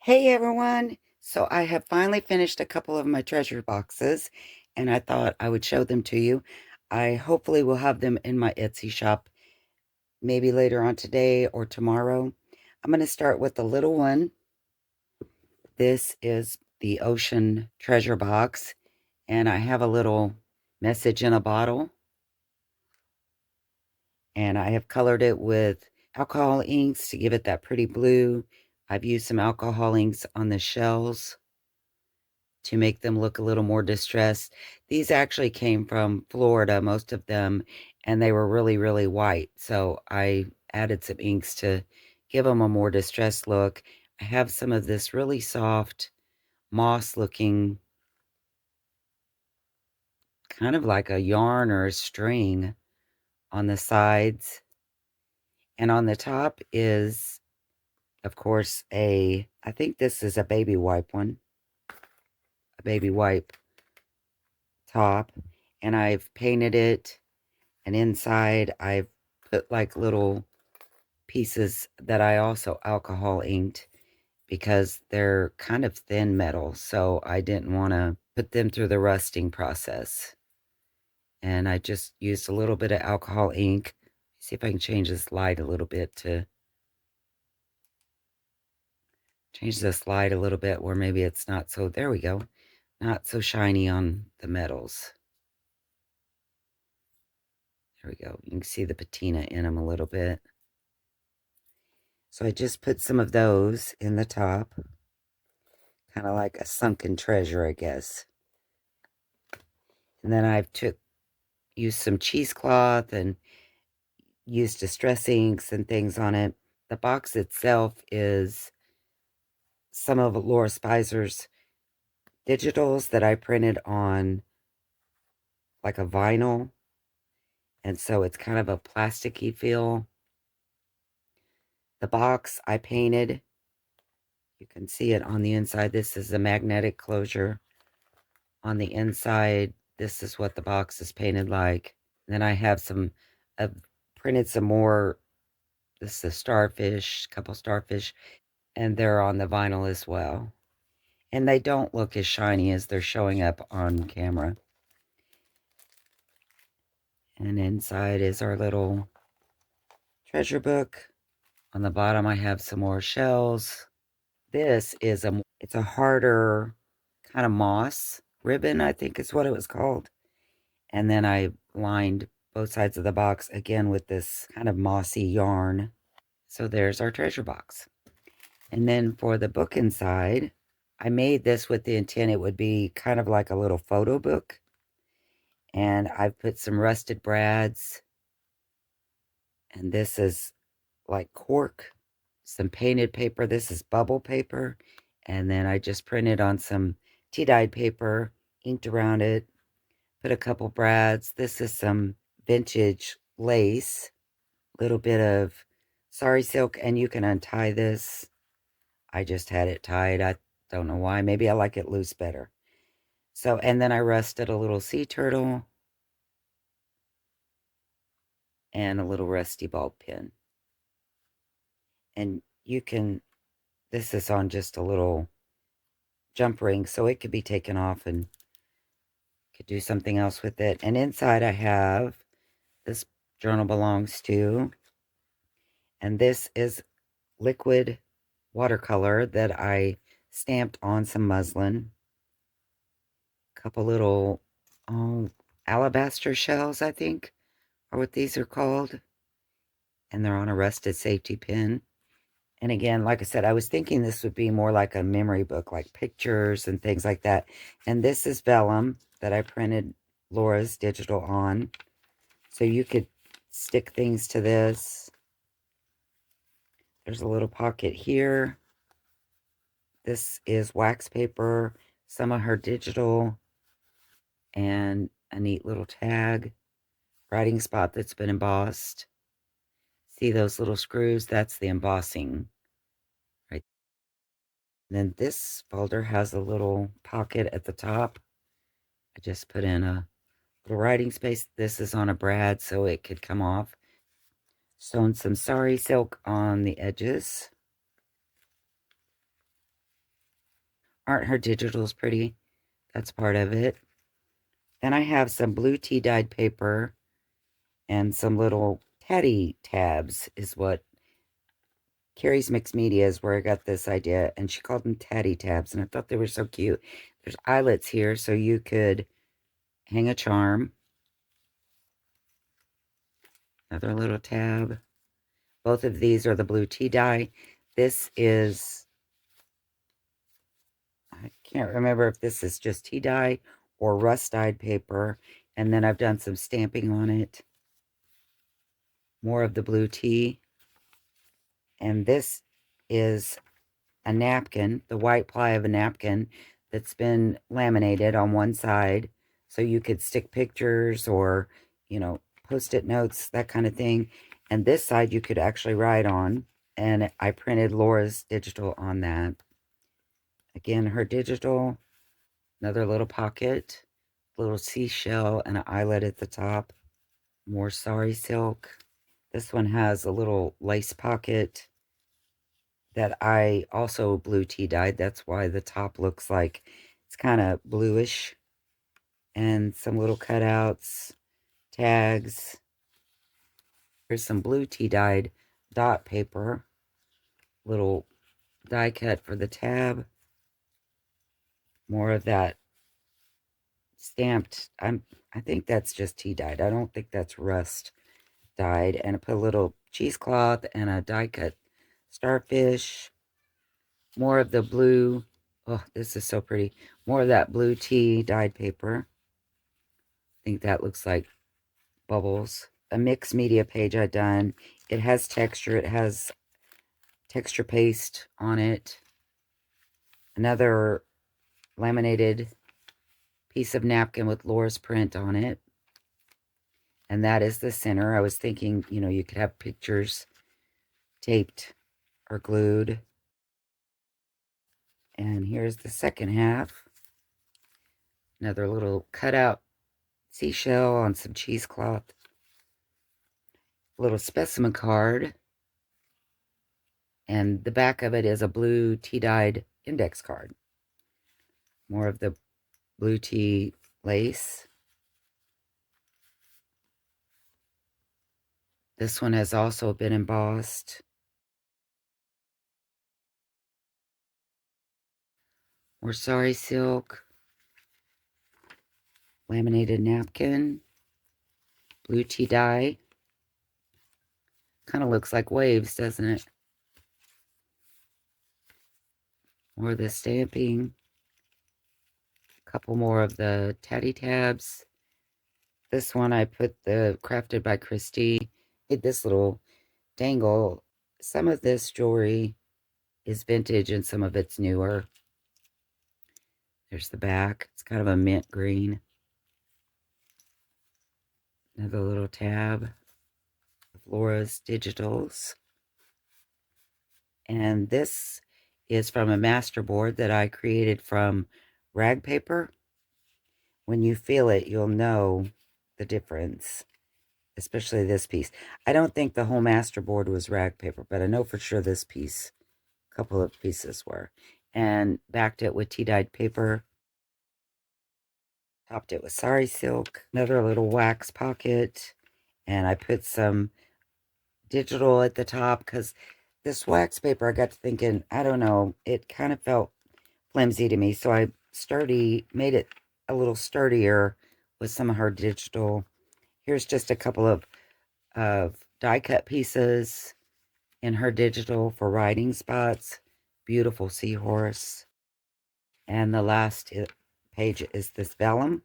Hey everyone! So I have finally finished a couple of my treasure boxes and I thought I would show them to you. I hopefully will have them in my Etsy shop maybe later on today or tomorrow. I'm going to start with the little one. This is the ocean treasure box and I have a little message in a bottle and I have colored it with alcohol inks to give it that pretty blue. I've used some alcohol inks on the shells to make them look a little more distressed. These actually came from Florida, most of them, and they were really, really white. So I added some inks to give them a more distressed look. I have some of this really soft moss looking, kind of like a yarn or a string on the sides. And on the top is, of course, I think this is a baby wipe one, a baby wipe top. And I've painted it. And inside, I've put like little pieces that I also alcohol inked because they're kind of thin metal. So I didn't want to put them through the rusting process. And I just used a little bit of alcohol ink. See if I can change this light a little bit to change this light a little bit where maybe it's not so, there we go, not so shiny on the metals. There we go. You can see the patina in them a little bit. So I just put some of those in the top, kind of like a sunken treasure, I guess. And then I've used some cheesecloth and used distress inks and things on it. The box itself is some of Laura Spizer's digitals that I printed on like a vinyl. And so it's kind of a plasticky feel. The box I painted, you can see it on the inside. This is a magnetic closure. On the inside, this is what the box is painted like. And then I have I've printed some more. This is a starfish, couple starfish, and they're on the vinyl as well. And they don't look as shiny as they're showing up on camera. And inside is our little treasure book. On the bottom, I have some more shells. This is it's a harder kind of moss ribbon, I think is what it was called. And then I lined both sides of the box again with this kind of mossy yarn. So there's our treasure box. And then for the book inside, I made this with the intent it would be kind of like a little photo book. And I've put some rusted brads. And this is like cork, some painted paper. This is bubble paper. And then I just printed on some tea-dyed paper, inked around it, put a couple brads. This is some vintage lace, little bit of sari silk, and you can untie this. I just had it tied. I don't know why. Maybe I like it loose better. So, and then I rusted a little sea turtle and a little rusty ball pin. And this is on just a little jump ring, so it could be taken off and could do something else with it. And inside I have, this journal belongs to, and this is liquid watercolor that I stamped on some muslin. A couple little alabaster shells, I think, are what these are called. And they're on a rusted safety pin. And again, like I said, I was thinking this would be more like a memory book, like pictures and things like that. And this is vellum that I printed Laura's digital on. So you could stick things to this. There's a little pocket here. This is wax paper, some of her digital, and a neat little tag, writing spot that's been embossed. See those little screws? That's the embossing. Right. And then this folder has a little pocket at the top. I just put in a little writing space. This is on a brad, so it could come off. Sewn some sari silk on the edges. Aren't her digitals pretty? That's part of it. Then I have some blue tea dyed paper and some little teddy tabs is what Carrie's Mixed Media is where I got this idea, and she called them teddy tabs, and I thought they were so cute. There's eyelets here, so you could hang a charm. Another little tab. Both of these are the blue tea dye. This is, I can't remember if this is just tea dye or rust dyed paper, and then I've done some stamping on it. More of the blue tea. And this is a napkin, the white ply of a napkin that's been laminated on one side. So you could stick pictures or, post-it notes, that kind of thing. And this side you could actually write on. And I printed Laura's digital on that. Again, her digital, another little pocket, little seashell, and an eyelet at the top. More sari silk. This one has a little lace pocket that I also blue tea dyed. That's why the top looks like it's kind of bluish. And some little cutouts, tags. Here's some blue tea dyed dot paper. Little die cut for the tab. More of that stamped. I think that's just tea dyed. I don't think that's rust dyed. And I put a little cheesecloth and a die cut starfish. More of the blue. Oh, this is so pretty. More of that blue tea dyed paper. I think that looks like bubbles. A mixed media page I done. It has texture. It has texture paste on it. Another laminated piece of napkin with Laura's print on it. And that is the center. I was thinking, you could have pictures taped or glued. And here's the second half. Another little cutout seashell on some cheesecloth. A little specimen card. And the back of it is a blue tea-dyed index card. More of the blue tea lace. This one has also been embossed. More sari silk. Laminated napkin. Blue tea dye. Kind of looks like waves, doesn't it? More of the stamping. A couple more of the teddy tabs. This one I put the Crafted by Christy. Did this little dangle. Some of this jewelry is vintage and some of it's newer. There's the back. It's kind of a mint green. Another little tab of Laura's digitals. And this is from a masterboard that I created from rag paper. When you feel it, you'll know the difference, especially this piece. I don't think the whole masterboard was rag paper, but I know for sure this piece, a couple of pieces were. And backed it with tea-dyed paper. Topped it with sari silk. Another little wax pocket. And I put some digital at the top because this wax paper, I got to thinking, I don't know, it kind of felt flimsy to me. So I made it a little sturdier with some of her digital. Here's just a couple of die cut pieces in her digital for writing spots. Beautiful seahorse. And the last page is this vellum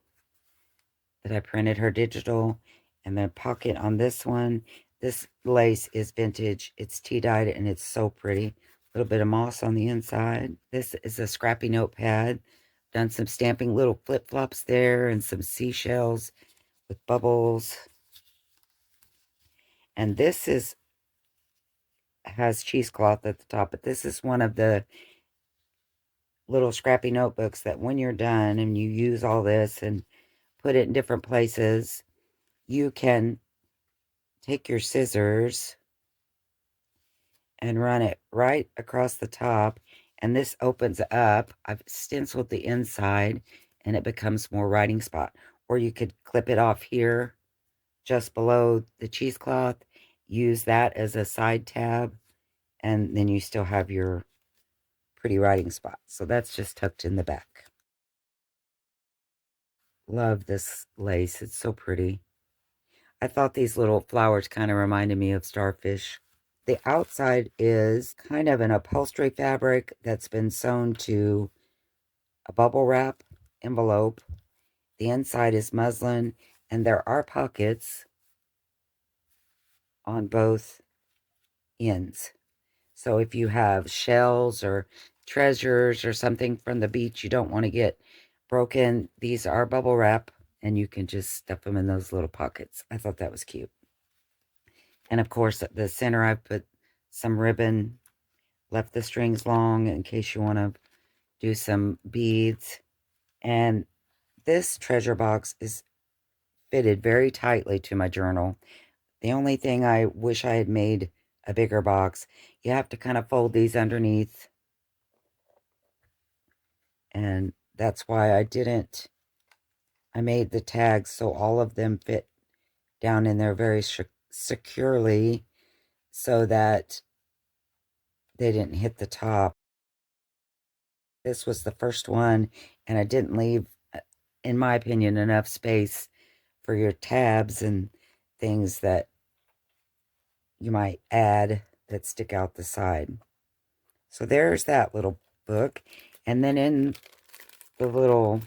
that I printed her digital. And the pocket on this one. This lace is vintage. It's tea-dyed and it's so pretty. A little bit of moss on the inside. This is a scrappy notepad. Done some stamping, little flip-flops there and some seashells with bubbles. And this has cheesecloth at the top, but this is one of the little scrappy notebooks that when you're done and you use all this and put it in different places, you can take your scissors and run it right across the top And this opens up. I've stenciled the inside and it becomes more writing spot. Or you could clip it off here just below the cheesecloth, use that as a side tab, and then you still have your pretty writing spot. So that's just tucked in the back. Love this lace. It's so pretty. I thought these little flowers kind of reminded me of starfish. The outside is kind of an upholstery fabric that's been sewn to a bubble wrap envelope. The inside is muslin, and there are pockets on both ends. So if you have shells or treasures or something from the beach you don't want to get broken, these are bubble wrap, and you can just stuff them in those little pockets. I thought that was cute. And of course, at the center, I put some ribbon, left the strings long in case you want to do some beads. And this treasure box is fitted very tightly to my journal. The only thing I wish I had made a bigger box, you have to kind of fold these underneath. And that's why I didn't. I made the tags so all of them fit down in there very securely so that they didn't hit the top. This was the first one, and I didn't leave, in my opinion, enough space for your tabs and things that you might add that stick out the side. So there's that little book. And then in the little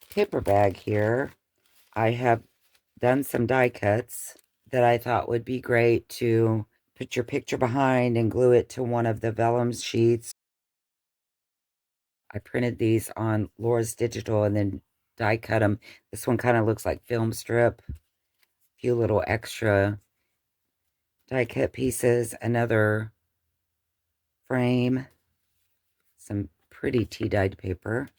paper bag here, I have done some die cuts that I thought would be great to put your picture behind and glue it to one of the vellum sheets. I printed these on Laura's Digital and then die cut them. This one kind of looks like film strip. A few little extra die cut pieces. Another frame. Some pretty tea-dyed paper.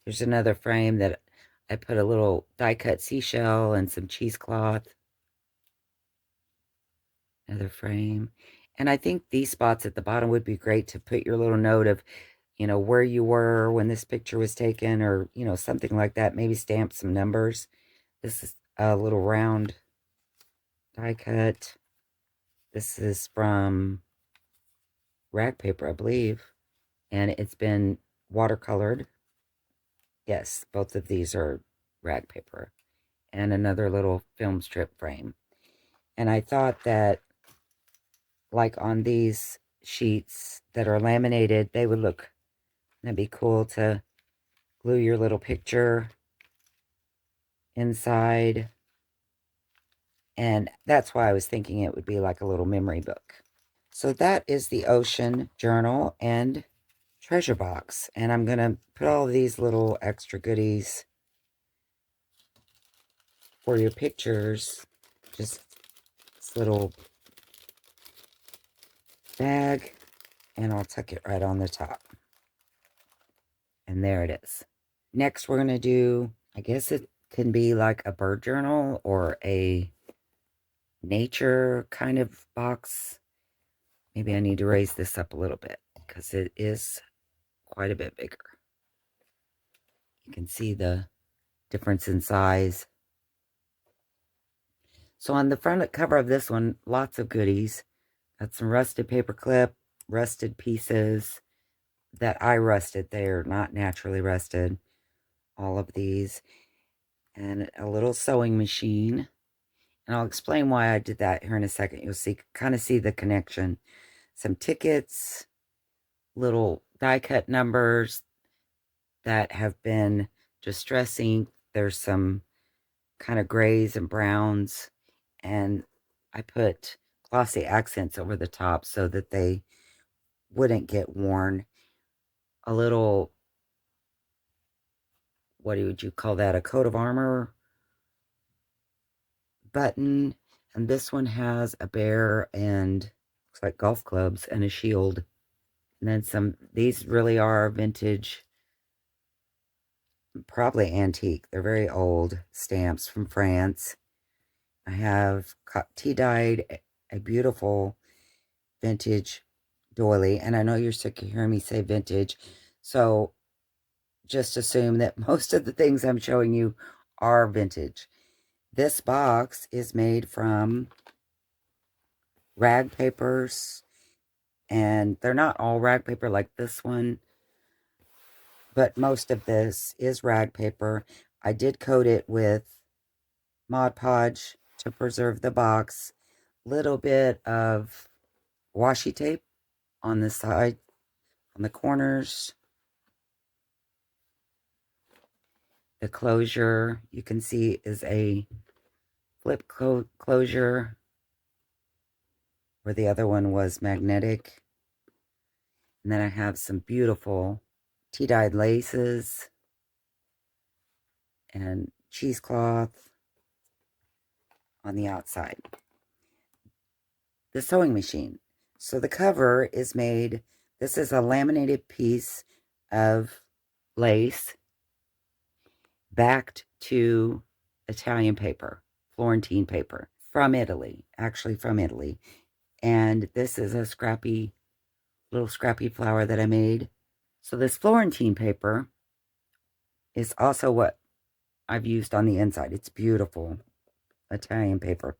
There's another frame that I put a little die cut seashell and some cheesecloth. Another frame. And I think these spots at the bottom would be great to put your little note of, where you were when this picture was taken or, something like that. Maybe stamp some numbers. This is a little round die cut. This is from rag paper, I believe. And it's been watercolored. Yes, both of these are rag paper. And another little film strip frame. And I thought that, like on these sheets that are laminated, they would look, that'd be cool to glue your little picture inside. And that's why I was thinking it would be like a little memory book. So that is the ocean journal and treasure box. And I'm going to put all these little extra goodies for your pictures. Just this little bag. And I'll tuck it right on the top. And there it is. Next, we're going to do, I guess it can be like a bird journal or a nature kind of box. Maybe I need to raise this up a little bit because it is quite a bit bigger. You can see the difference in size. So on the front cover of this one, lots of goodies. Got some rusted paper clip, rusted pieces that I rusted. They're not naturally rusted. All of these. And a little sewing machine. And I'll explain why I did that here in a second. You'll see, kind of see the connection. Some tickets, little die cut numbers that have been distress ink. There's some kind of grays and browns. And I put glossy accents over the top so that they wouldn't get worn. A little, what would you call that? A coat of armor button. And this one has a bear and looks like golf clubs and a shield. And then some, these really are vintage, probably antique. They're very old stamps from France. I have tea dyed a beautiful vintage doily, and I know you're sick of hearing me say vintage, so just assume that most of the things I'm showing you are vintage. This box is made from rag papers, and they're not all rag paper like this one, but most of this is rag paper. I did coat it with Mod Podge to preserve the box. Little bit of washi tape on the side, on the corners. The closure, you can see, is a flip closure, where the other one was magnetic. And then I have some beautiful tea-dyed laces and cheesecloth on the outside. The sewing machine. So the cover is made, this is a laminated piece of lace backed to Italian paper, Florentine paper, from Italy, actually from Italy. And this is a little scrappy flower that I made. So this Florentine paper is also what I've used on the inside. It's beautiful Italian paper.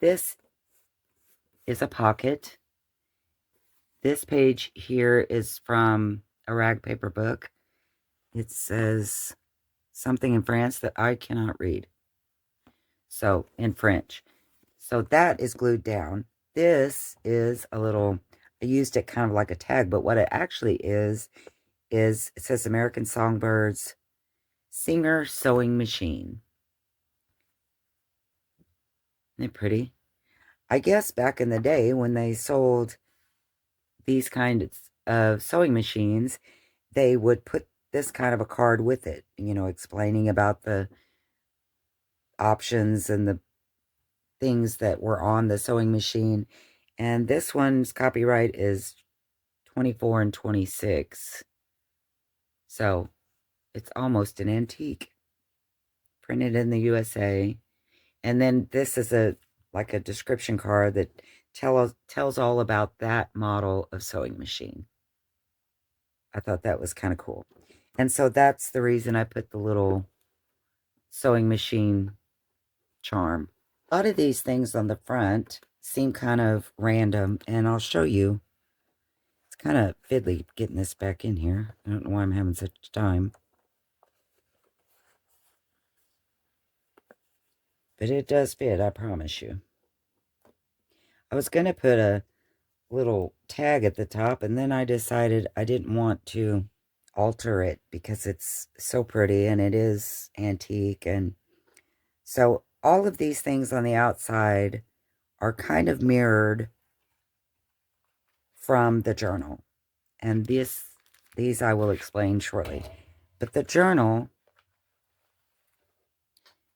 This is a pocket. This page here is from a rag paper book. It says something in France that I cannot read. So, in French. So that is glued down. This is a little, I used it kind of like a tag, but what it actually is it says American Songbirds Singer Sewing Machine. Isn't it pretty? I guess back in the day when they sold these kinds of sewing machines, they would put this kind of a card with it, you know, explaining about the options and the things that were on the sewing machine. And this one's copyright is 24 and 26. So it's almost an antique. Printed in the USA. And then this is like a description card that tells all about that model of sewing machine. I thought that was kind of cool. And so that's the reason I put the little sewing machine charm. A lot of these things on the front seem kind of random, and I'll show you. It's kind of fiddly getting this back in here. I don't know why I'm having such a time. But it does fit, I promise you. I was going to put a little tag at the top, and then I decided I didn't want to alter it because it's so pretty and it is antique. And so all of these things on the outside are kind of mirrored from the journal. And these I will explain shortly. But the journal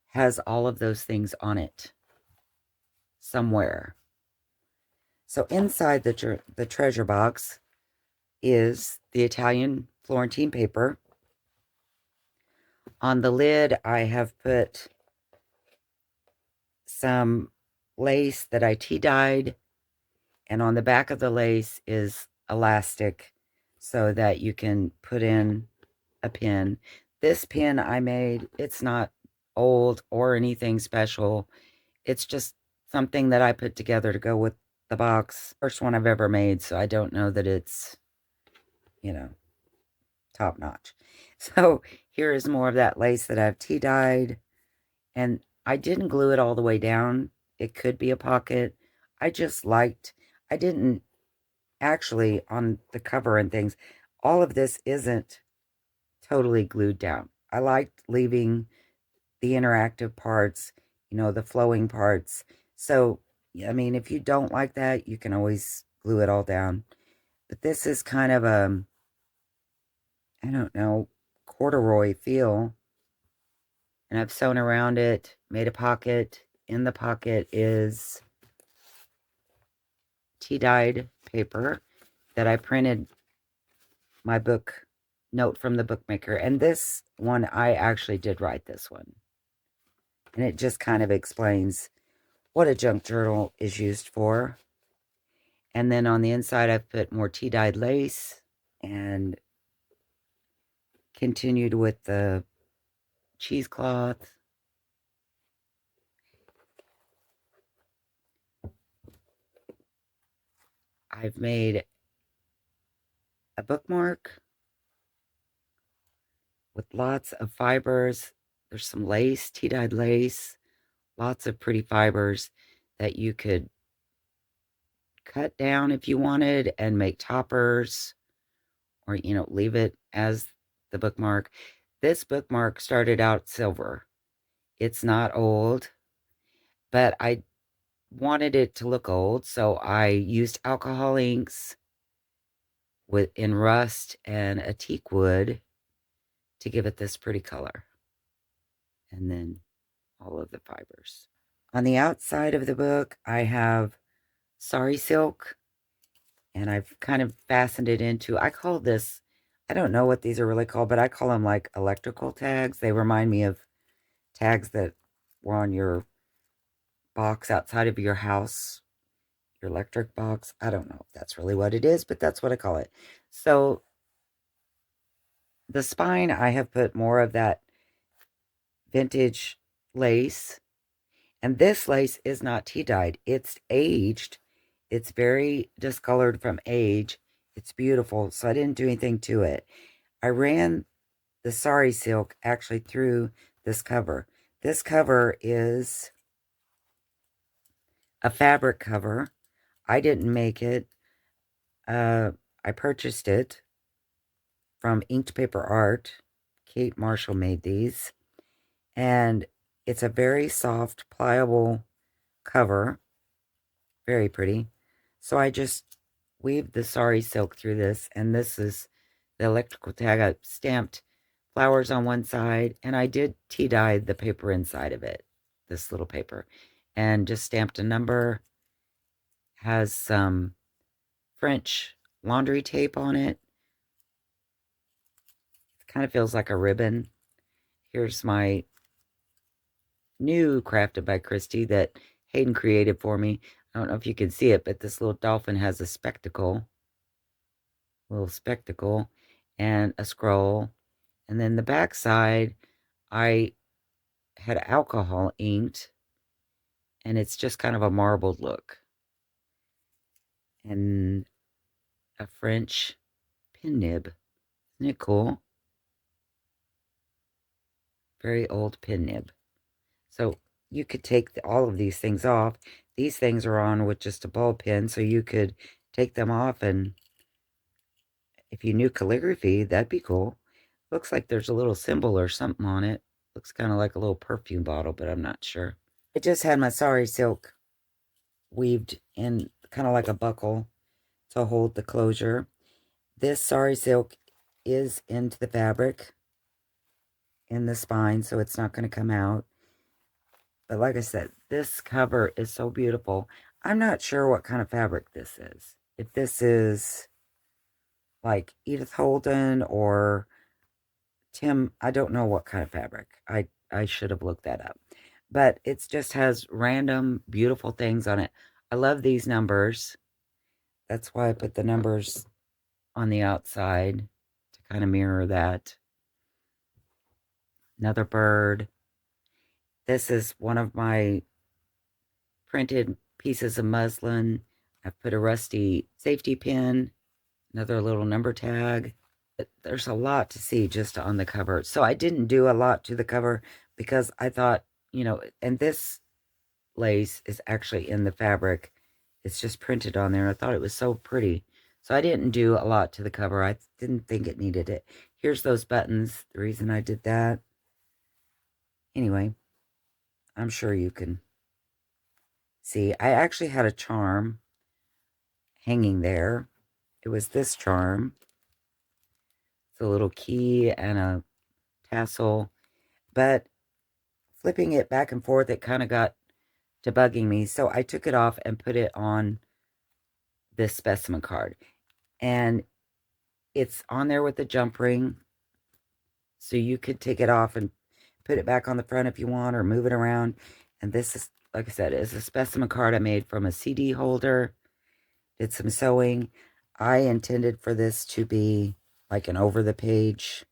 has all of those things on it somewhere. So inside the treasure box is the Italian Florentine paper. On the lid, I have put some lace that I tea-dyed, and on the back of the lace is elastic so that you can put in a pin. This pin I made, it's not old or anything special. It's just something that I put together to go with the box. First one I've ever made, so I don't know that it's, you know, top notch. So here is more of that lace that I've tea-dyed, and I didn't glue it all the way down. It could be a pocket. I didn't actually, on the cover and things, all of this isn't totally glued down. I liked leaving the interactive parts, you know, the flowing parts. So, I mean, if you don't like that, you can always glue it all down. But this is kind of a, I don't know, corduroy feel. And I've sewn around it, made a pocket. In the pocket is tea-dyed paper that I printed my book note from the bookmaker. And this one, I actually did write this one. And it just kind of explains what a junk journal is used for. And then on the inside, I've put more tea-dyed lace and continued with the cheesecloth. I've made a bookmark with lots of fibers. There's some lace, tea-dyed lace, lots of pretty fibers that you could cut down if you wanted and make toppers, or, leave it as the bookmark. This bookmark started out silver. It's not old, but I wanted it to look old, so I used alcohol inks in rust and a teak wood to give it this pretty color. And then all of the fibers. On the outside of the book, I have sari silk, and I've kind of fastened it into, I call this, I don't know what these are really called, but I call them like electrical tags. They remind me of tags that were on your box outside of your house, your electric box. I don't know if that's really what it is, but that's what I call it. So the spine, I have put more of that vintage lace. And this lace is not tea-dyed. It's aged. It's very discolored from age. It's beautiful, so I didn't do anything to it. I ran the sari silk actually through this cover. This cover is a fabric cover. I didn't make it. I purchased it from Inked Paper Art. Kate Marshall made these. And it's a very soft, pliable cover. Very pretty. So I just weaved the sari silk through this, and this is the electrical tag. I stamped flowers on one side, and I did tea-dye the paper inside of it, this little paper, and just stamped a number. Has some French laundry tape on it. It kind of feels like a ribbon. Here's my new Crafted by Christy that Hayden created for me. I don't know if you can see it, but this little dolphin has a little spectacle, and a scroll. And then the back side, I had alcohol inked, and it's just kind of a marbled look. And a French pin nib. Isn't it cool? Very old pin nib. So you could take all of these things off. These things are on with just a ball pen, so you could take them off, and if you knew calligraphy, that'd be cool. Looks like there's a little symbol or something on it. Looks kind of like a little perfume bottle, but I'm not sure. I just had my sari silk weaved in kind of like a buckle to hold the closure. This sari silk is into the fabric in the spine, so it's not going to come out. But like I said, this cover is so beautiful. I'm not sure what kind of fabric this is. If this is like Edith Holden or Tim, I don't know what kind of fabric. I should have looked that up. But it just has random beautiful things on it. I love these numbers. That's why I put the numbers on the outside to kind of mirror that. Another bird. This is one of my printed pieces of muslin. I've put a rusty safety pin, another little number tag. There's a lot to see just on the cover. So I didn't do a lot to the cover because I thought, and this lace is actually in the fabric. It's just printed on there. I thought it was so pretty. So I didn't do a lot to the cover. I didn't think it needed it. Here's those buttons. The reason I did that. Anyway, I'm sure you can see. I actually had a charm hanging there. It was this charm. It's a little key and a tassel. But flipping it back and forth, it kind of got to bugging me. So I took it off and put it on this specimen card. And it's on there with the jump ring. So you could take it off and put it back on the front if you want, or move it around. And this is, like I said, is a specimen card I made from a CD holder. did some sewing. I intended for this to be like an over the page,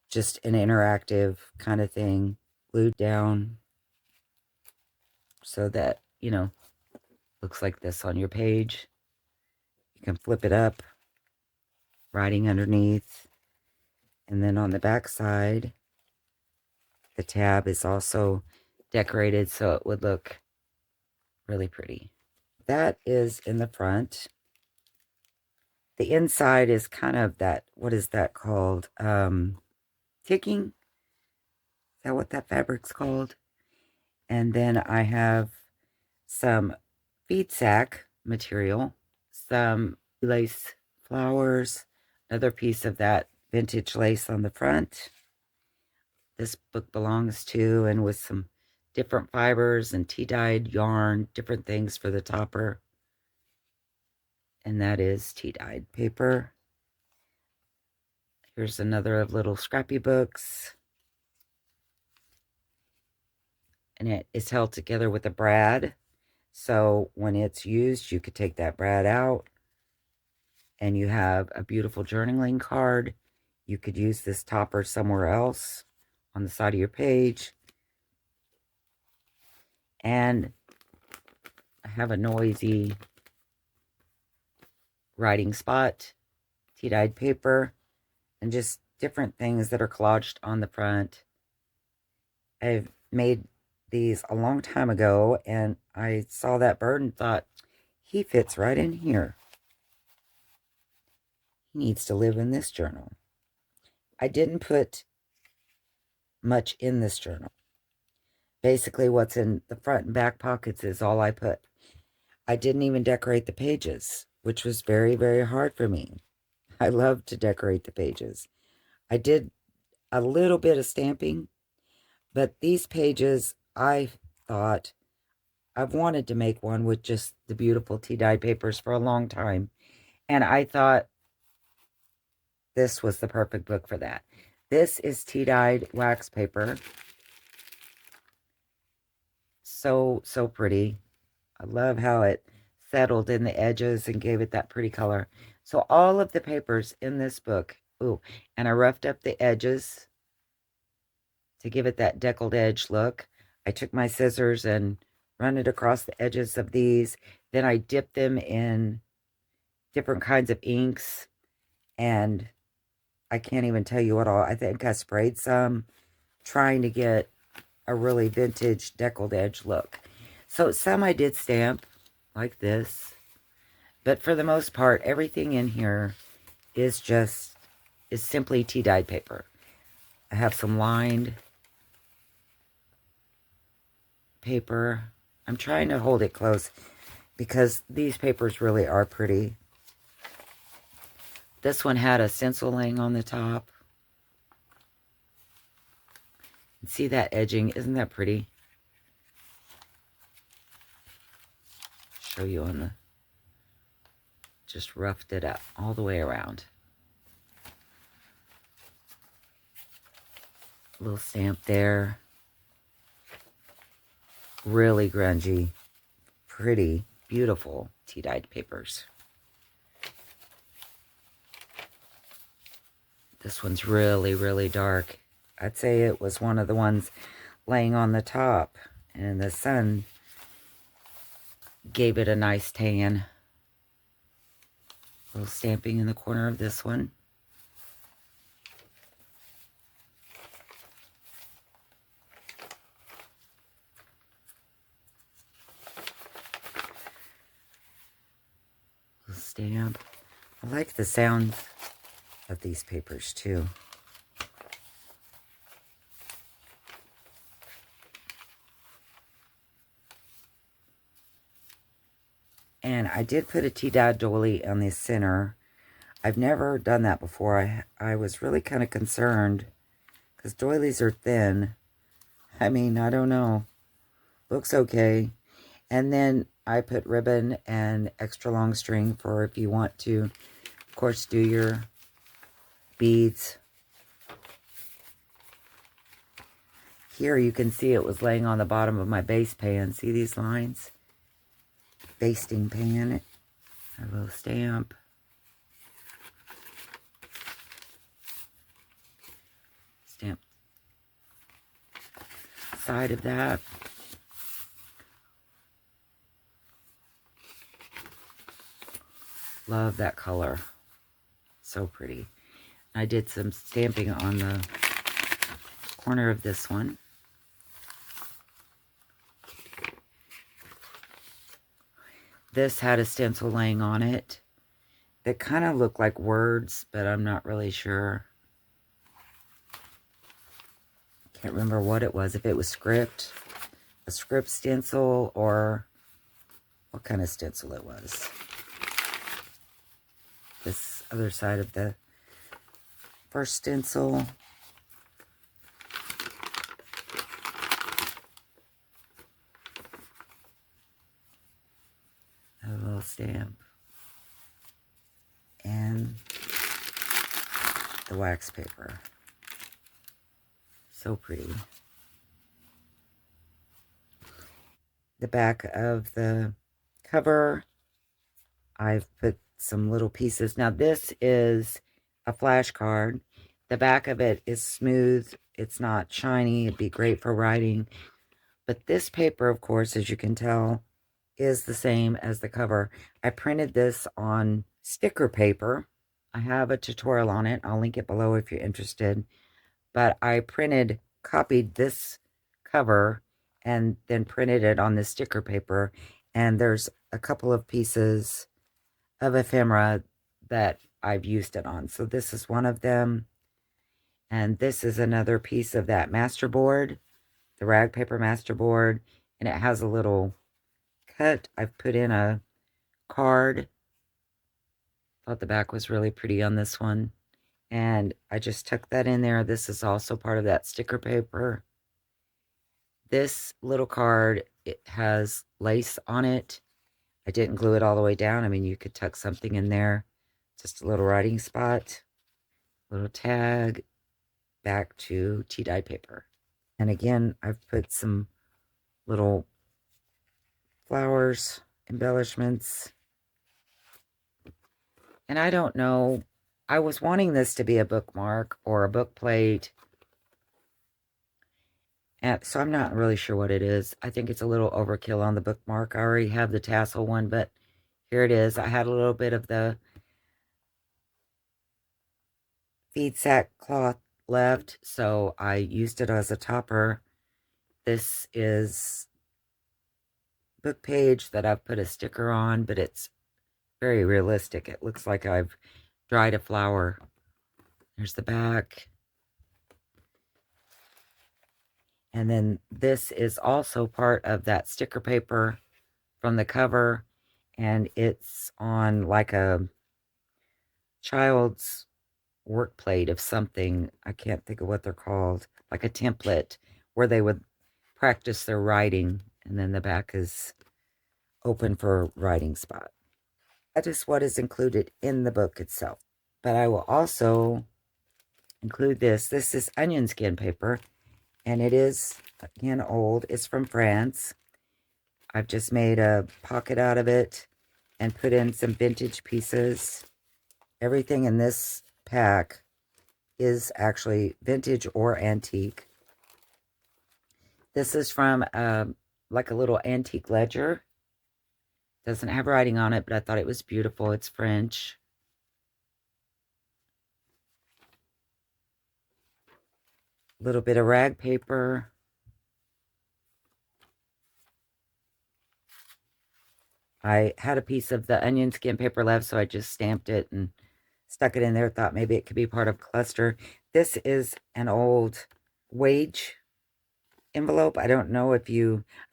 just an interactive kind of thing, glued down so that, you know, looks like this on your page. You can flip it up, writing underneath. And then on the back side, the tab is also decorated so it would look really pretty. That is in the front. The inside is kind of that, what is that called? Ticking? Is that what that fabric's called? And then I have some bead sack material, some lace flowers, another piece of that vintage lace on the front. This book belongs to, and with some different fibers and tea-dyed yarn, different things for the topper. And that is tea-dyed paper. Here's another of little scrappy books. And it is held together with a brad. So when it's used, you could take that brad out and you have a beautiful journaling card. You could use this topper somewhere else on the side of your page. And I have a noisy writing spot, tea-dyed paper, and just different things that are collaged on the front. I've made these a long time ago, and I saw that bird and thought, he fits right in here. He needs to live in this journal. I didn't put much in this journal. Basically, what's in the front and back pockets is all I put. I didn't even decorate the pages, which was very, very hard for me. I love to decorate the pages. I did a little bit of stamping, but these pages, I thought, I've wanted to make one with just the beautiful tea-dyed papers for a long time. And I thought this was the perfect book for that. This is tea-dyed wax paper. So, so pretty. I love how it settled in the edges and gave it that pretty color. So all of the papers in this book, ooh, and I roughed up the edges to give it that deckled edge look. I took my scissors and run it across the edges of these. Then I dipped them in different kinds of inks, and I can't even tell you what all. I think I sprayed some, trying to get a really vintage deckled edge look. So some I did stamp like this, but for the most part, everything in here is simply tea-dyed paper. I have some lined paper. I'm trying to hold it close because these papers really are pretty. This one had a stenciling on the top. See that edging? Isn't that pretty? Show you on the... Just roughed it up all the way around. A little stamp there. Really grungy. Pretty, beautiful tea-dyed papers. This one's really, really dark. I'd say it was one of the ones laying on the top, and the sun gave it a nice tan. A little stamping in the corner of this one. Little stamp. I like the sound of these papers too. And I did put a tea-dyed doily on the center. I've never done that before. I was really kind of concerned because doilies are thin. I mean, I don't know. Looks okay. And then I put ribbon and extra long string for if you want to, of course, do your beads. Here you can see it was laying on the bottom of my base pan. See these lines? basting pan. A little stamp. Stamp side of that. Love that color. So pretty. I did some stamping on the corner of this one. This had a stencil laying on it that kind of looked like words, but I'm not really sure. Can't remember what it was. If it was script, a script stencil, or what kind of stencil it was. This other side of the first stencil. A little stamp. And the wax paper. So pretty. The back of the cover, I've put some little pieces. Now this is a flashcard. The back of it is smooth. It's not shiny. It'd be great for writing. But this paper, of course, as you can tell, is the same as the cover. I printed this on sticker paper. I have a tutorial on it. I'll link it below if you're interested. But I copied this cover and then printed it on the sticker paper. And there's a couple of pieces of ephemera that I've used it on. So this is one of them. And this is another piece of that masterboard, the rag paper masterboard. And it has a little cut. I've put in a card. Thought the back was really pretty on this one. And I just tucked that in there. This is also part of that sticker paper. This little card, it has lace on it. I didn't glue it all the way down. I mean, you could tuck something in there. Just a little writing spot. Little tag. Back to tea dye paper. And again, I've put some little flowers, embellishments. And I don't know, I was wanting this to be a bookmark or a book plate. And so I'm not really sure what it is. I think it's a little overkill on the bookmark. I already have the tassel one, but here it is. I had a little bit of the feed sack cloth left, so I used it as a topper. This is book page that I've put a sticker on, but it's very realistic. It looks like I've dried a flower. There's the back. And then this is also part of that sticker paper from the cover. And it's on like a child's work plate of something. I can't think of what they're called. Like a template where they would practice their writing. And then the back is open for writing spot. That is what is included in the book itself. But I will also include this. This is onion skin paper. And it is, again, old. It's from France. I've just made a pocket out of it and put in some vintage pieces. Everything in this pack is actually vintage or antique. This is from like a little antique ledger. Doesn't have writing on it, but I thought it was beautiful. It's French. A little bit of rag paper. I had a piece of the onion skin paper left, so I just stamped it and stuck it in there. Thought maybe it could be part of cluster. This is an old wage envelope. I don't know if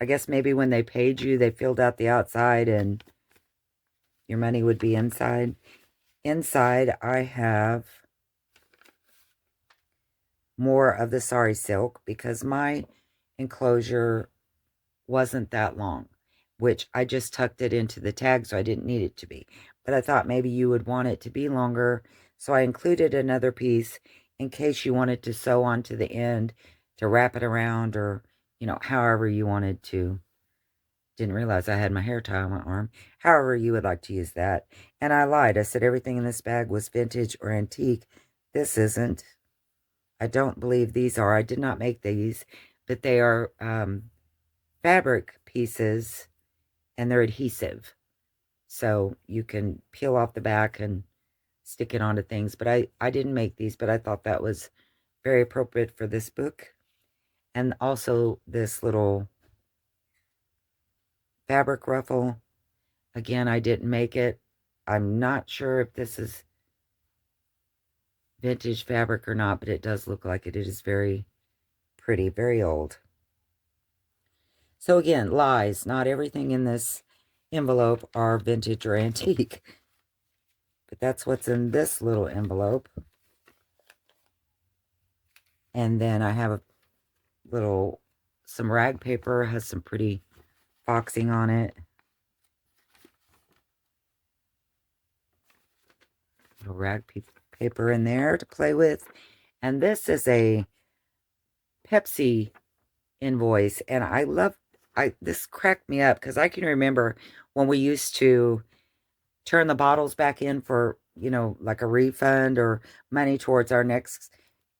I guess maybe when they paid you, they filled out the outside and your money would be inside. Inside, I have more of the sari silk because my enclosure wasn't that long, which I just tucked it into the tag, so I didn't need it to be. But I thought maybe you would want it to be longer, so I included another piece in case you wanted to sew onto the end to wrap it around, or, however you wanted to Didn't realize I had my hair tie on my arm. However you would like to use that. And I lied. I said everything in this bag was vintage or antique. This isn't. I don't believe these are. I did not make these, but they are fabric pieces and they're adhesive. So you can peel off the back and stick it onto things. But I didn't make these, but I thought that was very appropriate for this book. And also this little fabric ruffle. Again, I didn't make it. I'm not sure if this is vintage fabric or not, but it does look like it. It is very pretty, very old. So again, lies. Not everything in this envelope are vintage or antique. But that's what's in this little envelope. And then I have a little, some rag paper, has some pretty boxing on it. Little rag paper in there to play with. And this is a Pepsi invoice. And I love, this cracked me up because I can remember when we used to turn the bottles back in for, you know, like a refund or money towards our next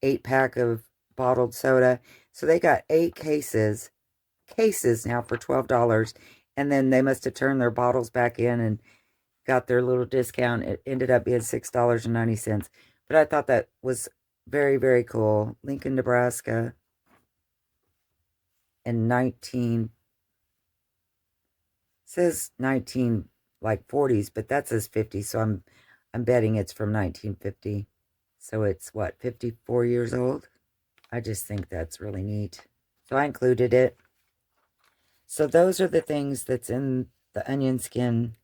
8-pack of bottled soda. So they got 8 cases now for $12. And then they must have turned their bottles back in and got their little discount. It ended up being $6.90. But I thought that was very, very cool. Lincoln, Nebraska. In says 19 like 40s, but that says 50, so I'm betting it's from 1950. So it's what, 54 years old? I just think that's really neat. So I included it. So those are the things that's in the onion skin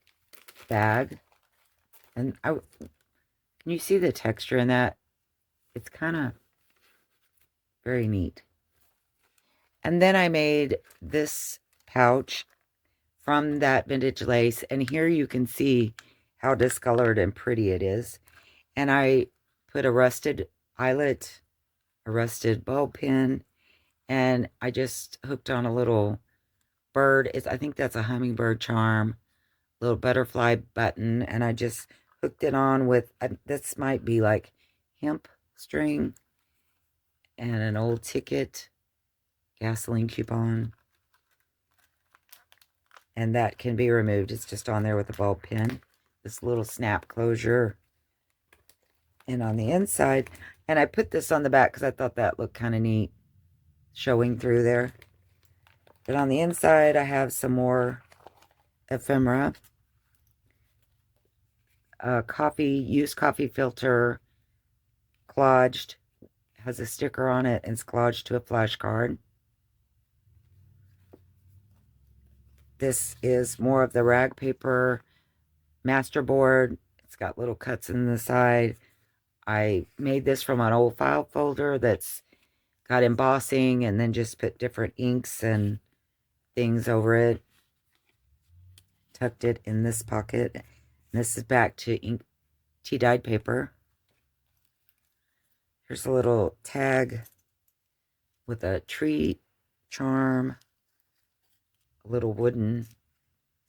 bag. And can you see the texture in that? It's kind of very neat. And then I made this pouch from that vintage lace. And here you can see how discolored and pretty it is. And I put a rusted eyelet, a rusted bulb pin, and I just hooked on a little bird. I think that's a hummingbird charm, little butterfly button, and I just hooked it on with, this might be like hemp string and an old ticket, gasoline coupon. And that can be removed. It's just on there with a bulb pin. This little snap closure. And on the inside, and I put this on the back because I thought that looked kind of neat, showing through there. But on the inside, I have some more ephemera. Used coffee filter, collaged, has a sticker on it, and it's collaged to a flashcard. This is more of the rag paper masterboard. It's got little cuts in the side. I made this from an old file folder that's got embossing and then just put different inks and things over it. Tucked it in this pocket. And this is back to ink, tea-dyed paper. Here's a little tag with a tree charm, a little wooden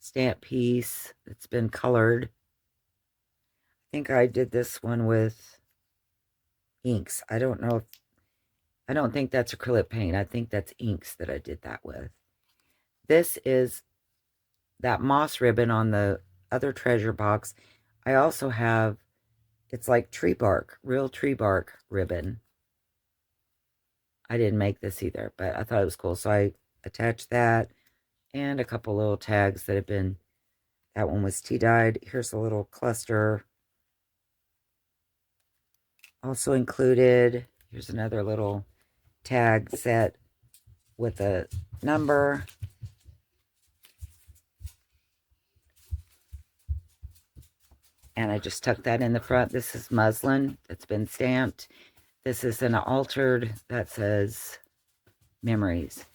stamp piece that's been colored. I think I did this one with inks. I don't know if, I don't think that's acrylic paint. I think that's inks that I did that with. This is that moss ribbon on the other treasure box. I also have, it's like tree bark, real tree bark ribbon. I didn't make this either, but I thought it was cool. So I attached that and a couple little tags that have been, that one was tea dyed. Here's a little cluster. Also included, here's another little tag set with a number. And I just tucked that in the front. This is muslin that's been stamped. This is an altered that says memories.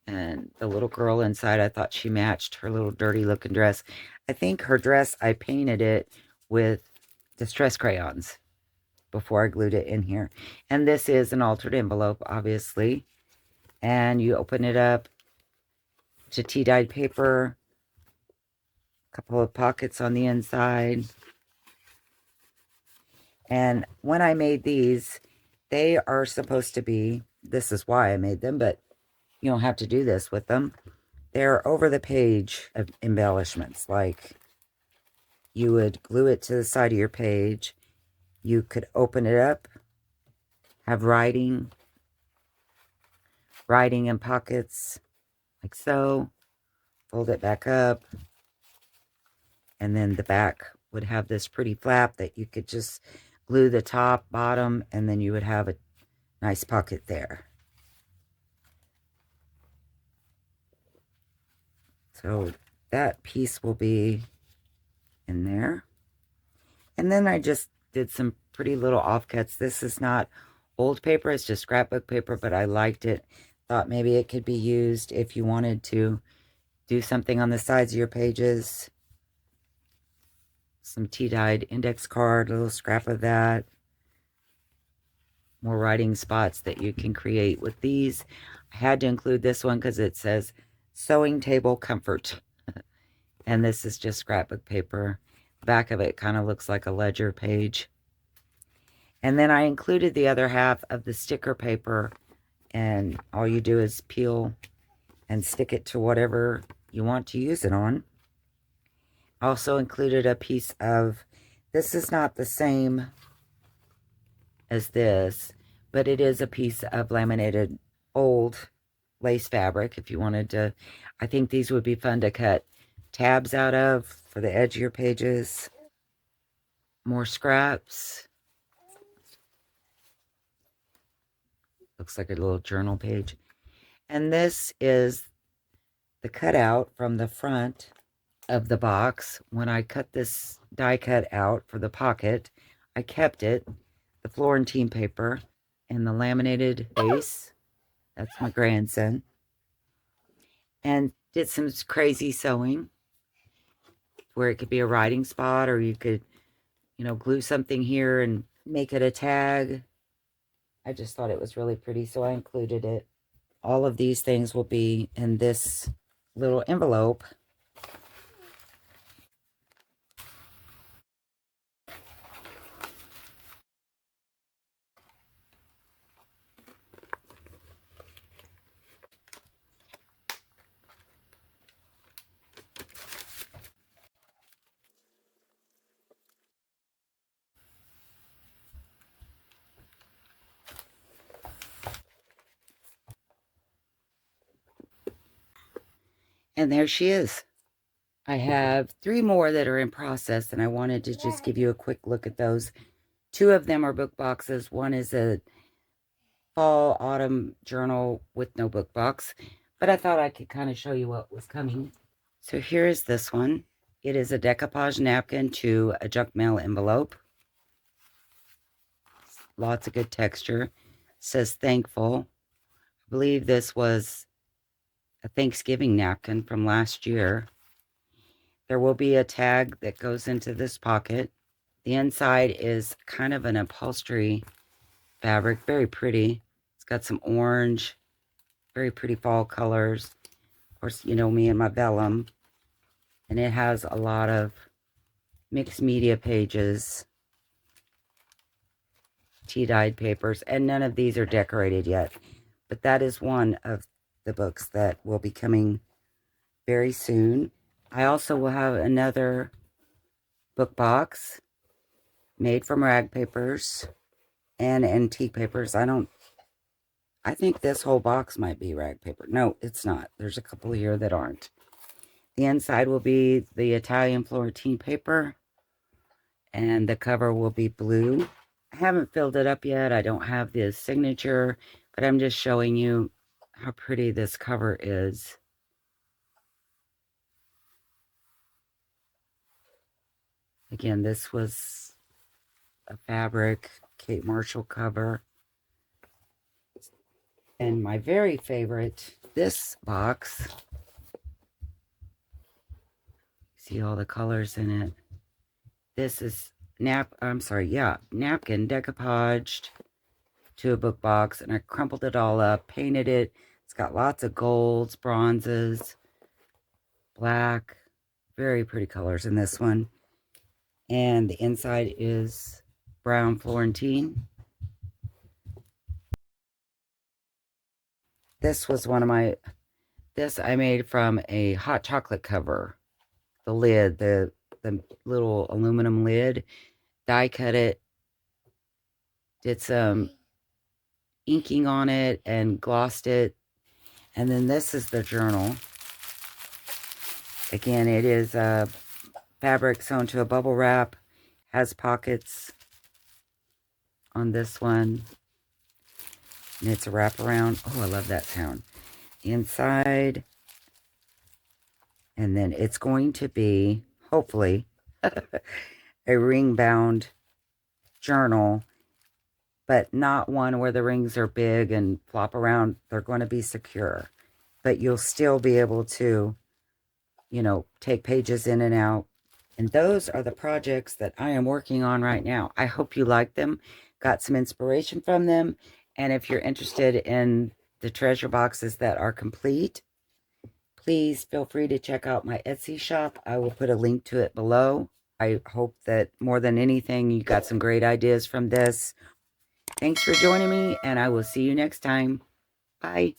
And the little girl inside, I thought she matched her little dirty looking dress. I think her dress, I painted it with distress crayons before I glued it in here. And this is an altered envelope, obviously. And you open it up to tea-dyed paper, a couple of pockets on the inside. And when I made these, they are supposed to be, this is why I made them, but you don't have to do this with them. They're over the page of embellishments. Like, you would glue it to the side of your page. You could open it up, have writing in pockets, like so. Fold it back up. And then the back would have this pretty flap that you could just glue the top, bottom, and then you would have a nice pocket there. So that piece will be in there. And then I just did some pretty little offcuts. This is not old paper, it's just scrapbook paper, but I liked it. Thought maybe it could be used if you wanted to do something on the sides of your pages. Some tea-dyed index card, a little scrap of that. More writing spots that you can create with these. I had to include this one because it says sewing table comfort. And this is just scrapbook paper. The back of it kind of looks like a ledger page. And then I included the other half of the sticker paper, and all you do is peel and stick it to whatever you want to use it on. Also included a piece of, this is not the same as this, but it is a piece of laminated old lace fabric if you wanted to. I think these would be fun to cut tabs out of for the edge of your pages. More scraps. Looks like a little journal page. And this is the cutout from the front of the box. When I cut this die cut out for the pocket, I kept it, the Florentine paper, and the laminated base. That's my grandson. And did some crazy sewing where it could be a writing spot, or you could, glue something here and make it a tag. I just thought it was really pretty, so I included it. All of these things will be in this little envelope. And there she is. I have 3 more that are in process, and I wanted to just give you a quick look at those. 2 of them are book boxes. One is a fall autumn journal with no book box, but I thought I could kind of show you what was coming. So here is this one. It is a decoupage napkin to a junk mail envelope. Lots of good texture. It says thankful. I believe this was a Thanksgiving napkin from last year. There will be a tag that goes into this pocket. The inside is kind of an upholstery fabric, very pretty. It's got some orange, very pretty fall colors. Of course, me and my vellum. And it has a lot of mixed media pages, tea-dyed papers, and none of these are decorated yet. But that is one of the books that will be coming very soon. I also will have another book box made from rag papers and antique papers. I think this whole box might be rag paper. No, it's not. There's a couple here that aren't. The inside will be the Italian Florentine paper, and the cover will be blue. I haven't filled it up yet. I don't have the signature, but I'm just showing you how pretty this cover is. Again, this was a fabric Kate Marshall cover. And my very favorite, this box. See all the colors in it. This is napkin decoupaged to a book box, and I crumpled it all up, painted it. It's got lots of golds, bronzes, black, very pretty colors in this one. And the inside is brown Florentine. This was one of my, this I made from a hot chocolate cover. The lid, the little aluminum lid, die cut it, did some inking on it and glossed it. And then this is the journal. Again, it is fabric sewn to a bubble wrap, has pockets on this one, and it's a wraparound. Oh, I love that sound. Inside, and then it's going to be, hopefully, a ring-bound journal, but not one where the rings are big and flop around. They're going to be secure, but you'll still be able to, you know, take pages in and out. And those are the projects that I am working on right now. I hope you like them, got some inspiration from them. And if you're interested in the treasure boxes that are complete, please feel free to check out my Etsy shop. I will put a link to it below. I hope that more than anything, you got some great ideas from this. Thanks for joining me, and I will see you next time. Bye.